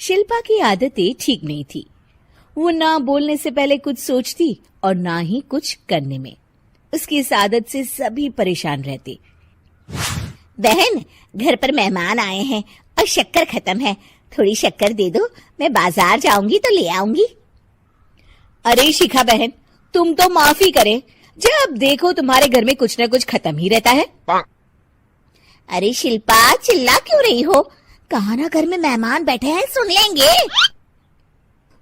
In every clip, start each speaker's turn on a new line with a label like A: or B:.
A: शिल्पा की आदतें ठीक नहीं थी। वो ना बोलने से पहले कुछ सोचती और ना ही कुछ करने में। उसकी इस आदत से सभी परेशान रहते।
B: बहन, घर पर मेहमान आए हैं और शक्कर खत्म है, थोड़ी शक्कर दे दो, मैं बाजार जाऊंगी तो ले आऊंगी।
A: अरे शिखा बहन, तुम तो माफी करे, जब देखो तुम्हारे घर में कुछ न कुछ खत्म ही रहता है।
B: अरे शिल्पा, चिल्ला क्यों रही हो? कहा ना घर में मेहमान बैठे हैं, सुन लेंगे।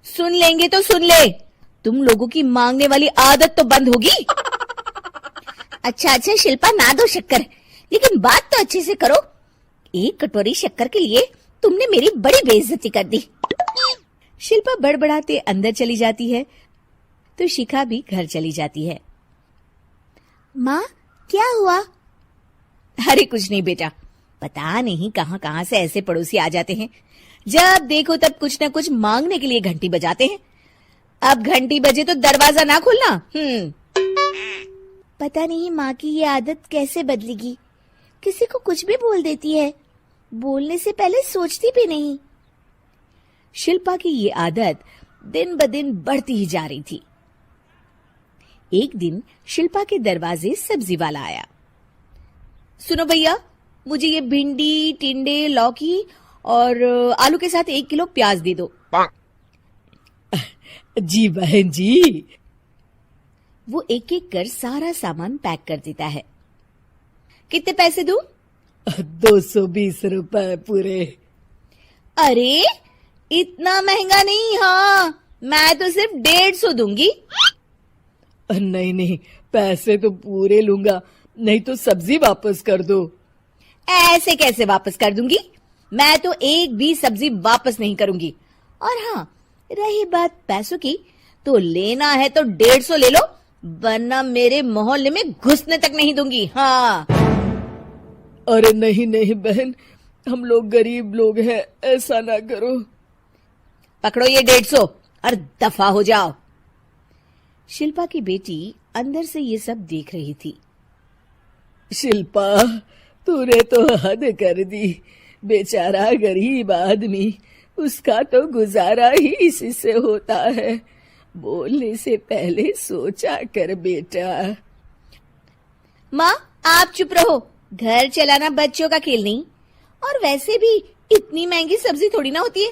A: सुन लेंगे तो सुन ले, तुम लोगों की मांगने वाली आदत तो बंद होगी।
B: अच्छा शिल्पा, ना दो शक्कर, लेकिन बात तो अच्छे से करो। एक कटोरी शक्कर के लिए तुमने मेरी बड़ी बेइज्जती कर दी।
A: शिल्पा बड़बड़ाते अंदर चली जाती है तो शिखा भी घर चली जाती है।
B: माँ, क्या हुआ?
A: अरे कुछ नहीं बेटा, पता नहीं कहाँ कहाँ से ऐसे पड़ोसी आ जाते हैं, जब देखो तब कुछ न कुछ मांगने के लिए घंटी बजाते हैं। अब घंटी बजे तो दरवाजा ना खोलना।
B: पता नहीं माँ की ये आदत कैसे बदलेगी, किसी को कुछ भी बोल देती है, बोलने से पहले सोचती भी नहीं।
A: शिल्पा की ये आदत दिन ब दिन बढ़ती ही जा रही थी। एक दिन शिल्पा के दरवाजे सब्जी वाला आया। सुनो भैया, मुझे ये भिंडी, टिंडे, लौकी और आलू के साथ 1 किलो प्याज दे दो।
C: जी बहन जी।
A: वो एक एक कर सारा सामान पैक कर देता है। कितने पैसे दूं?
C: 220 रुपए पूरे।
A: अरे इतना महंगा नहीं। हाँ, मैं तो सिर्फ 150 दूंगी।
C: नहीं नहीं, पैसे तो पूरे लूंगा, नहीं तो सब्जी वापस कर दो।
A: ऐसे कैसे वापस कर दूंगी? मैं तो एक भी सब्जी वापस नहीं करूंगी। और हाँ, रही बात पैसों की, तो लेना है तो 150 ले लो, वरना मेरे मोहल्ले में घुसने तक नहीं दूंगी। हाँ।
C: अरे नहीं नहीं बहन, हम लोग गरीब लोग हैं, ऐसा ना करो।
A: पकड़ो ये 150 और दफा हो जाओ। शिल्पा की बेटी अंदर से ये सब देख रही थी।
C: शिल्पा, तूने तो हद कर दी। बेचारा गरीब आदमी, उसका तो गुजारा ही इसी से होता है। बोलने से पहले सोचा कर बेटा।
A: माँ, आप चुप रहो, घर चलाना बच्चों का खेल नहीं। और वैसे भी इतनी महंगी सब्जी थोड़ी ना होती है।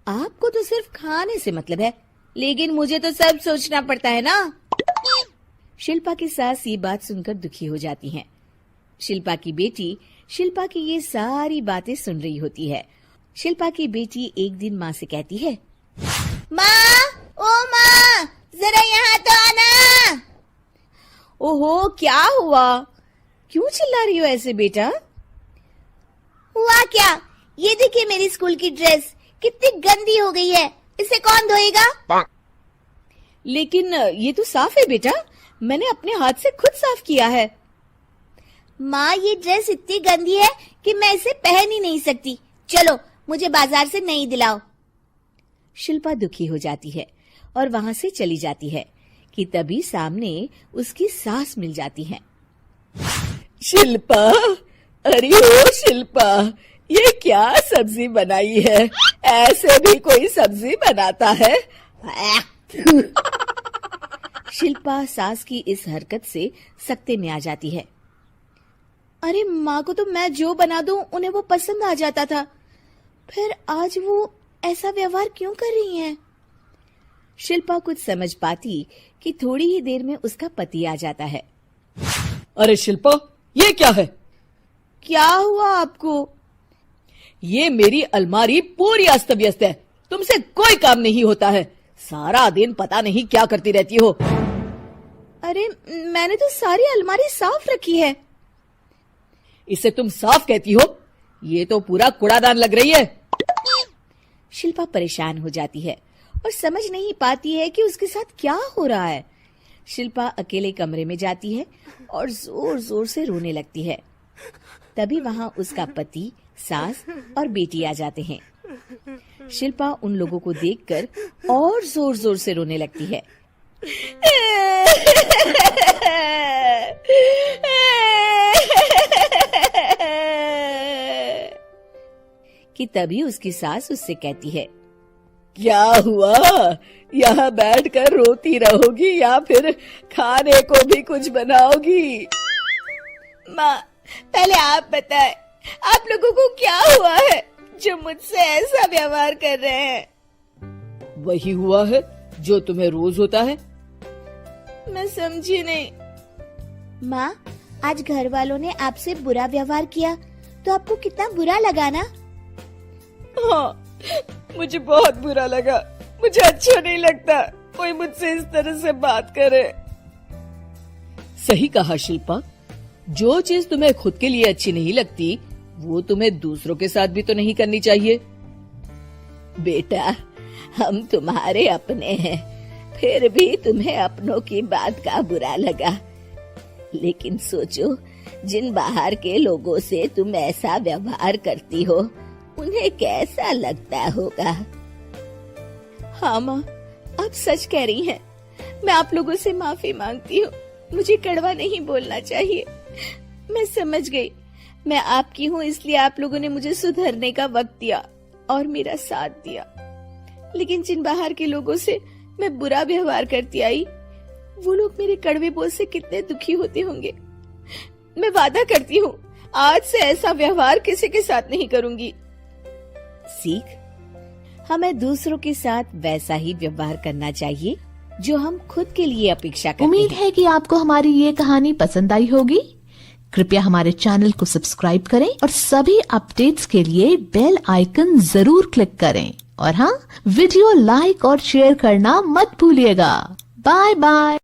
A: आपको तो सिर्फ खाने से मतलब है, लेकिन मुझे तो सब सोचना पड़ता है ना। शिल्पा की सास ये बात सुनकर दुखी हो जाती हैं। शिल्पा की बेटी शिल्पा की ये सारी बातें सुन रही होती है। शिल्पा की बेटी एक दिन माँ से कहती है,
B: माँ, ओ माँ, जरा यहाँ तो आना।
A: ओहो, क्या हुआ? क्यों चिल्ला रही हो ऐसे बेटा?
B: हुआ क्या? ये देखिए मेरी स्कूल की ड्रेस कितनी गंदी हो गई है, इसे कौन धोएगा?
A: लेकिन ये तो साफ है बेटा, मैंने अपने हाथ से खुद साफ किया है।
B: माँ, ये ड्रेस इतनी गंदी है कि मैं इसे पहन ही नहीं सकती। चलो, मुझे बाजार से नई दिलाओ।
A: शिल्पा दुखी हो जाती है और वहां से चली जाती है कि तभी सामने उसकी सास मिल जाती है।
C: शिल्पा, अरे ओ शिल्पा, ये क्या सब्जी बनाई है? ऐसे भी कोई सब्जी बनाता है?
A: शिल्पा सास की इस हरकत से सख्ते में आ जाती है। अरे माँ को तो मैं जो बना दूं उन्हें वो पसंद आ जाता था, फिर आज वो ऐसा व्यवहार क्यों कर रही हैं? शिल्पा कुछ समझ पाती कि थोड़ी ही देर में उसका पति आ जाता है।
C: अरे शिल्पा, ये क्या है?
A: क्या हुआ आपको?
C: ये मेरी अलमारी पूरी अस्त व्यस्त है, तुमसे कोई काम नहीं होता है। सारा दिन पता नहीं क्या करती रहती हो।
A: अरे मैंने तो सारी अलमारी साफ रखी है।
C: इसे तुम साफ कहती हो? ये तो पूरा कूड़ादान लग रही है।
A: शिल्पा परेशान हो जाती है और समझ नहीं पाती है कि उसके साथ क्या हो रहा है। शिल्पा अकेले कमरे में जाती है और जोर जोर से रोने लगती है। तभी वहां उसका पति, सास और बेटी आ जाते हैं। शिल्पा उन लोगों को देखकर और जोर जोर से रोने लगती है। कि तभी उसकी सास उससे कहती है,
C: क्या हुआ? यहाँ बैठकर रोती रहोगी या फिर खाने को भी कुछ बनाओगी?
A: माँ, पहले आप बताएं, आप लोगों को क्या हुआ है जो मुझसे ऐसा व्यवहार कर रहे हैं?
C: वही हुआ है जो तुम्हें रोज होता है।
A: मैं समझी नहीं।
B: माँ, आज घर वालों ने आपसे बुरा व्यवहार किया तो आपको कितना बुरा लगा ना?
C: हाँ, मुझे बहुत बुरा लगा। मुझे अच्छा नहीं लगता कोई मुझसे इस तरह से बात करे। सही कहा शिल्पा, जो चीज तुम्हें खुद के लिए अच्छी नहीं लगती वो तुम्हें दूसरों के साथ भी तो नहीं करनी चाहिए।
B: बेटा, हम तुम्हारे अपने हैं, फिर भी तुम्हें अपनों की बात का बुरा लगा। लेकिन सोचो, जिन बाहर के लोगों से तुम ऐसा व्यवहार करती हो उन्हें कैसा लगता होगा।
A: हाँ माँ, आप सच कह रही हैं। मैं आप लोगों से माफी मांगती हूँ। मुझे कड़वा नहीं बोलना चाहिए। मैं समझ गई, मैं आपकी हूँ इसलिए आप लोगों ने मुझे सुधरने का वक्त दिया और मेरा साथ दिया। लेकिन जिन बाहर के लोगों से मैं बुरा व्यवहार करती आई, वो लोग मेरे कड़वे बोल से कितने दुखी होते होंगे। मैं वादा करती हूँ, आज से ऐसा व्यवहार किसी के साथ नहीं करूंगी। सीख, हमें दूसरों के साथ वैसा ही व्यवहार करना चाहिए जो हम खुद के लिए अपेक्षा करते हैं।
D: उम्मीद है कि आपको हमारी ये कहानी पसंद आई होगी। कृपया हमारे चैनल को सब्सक्राइब करें और सभी अपडेट्स के लिए बेल आइकन जरूर क्लिक करें। और हाँ, वीडियो लाइक और शेयर करना मत भूलिएगा। Bye bye.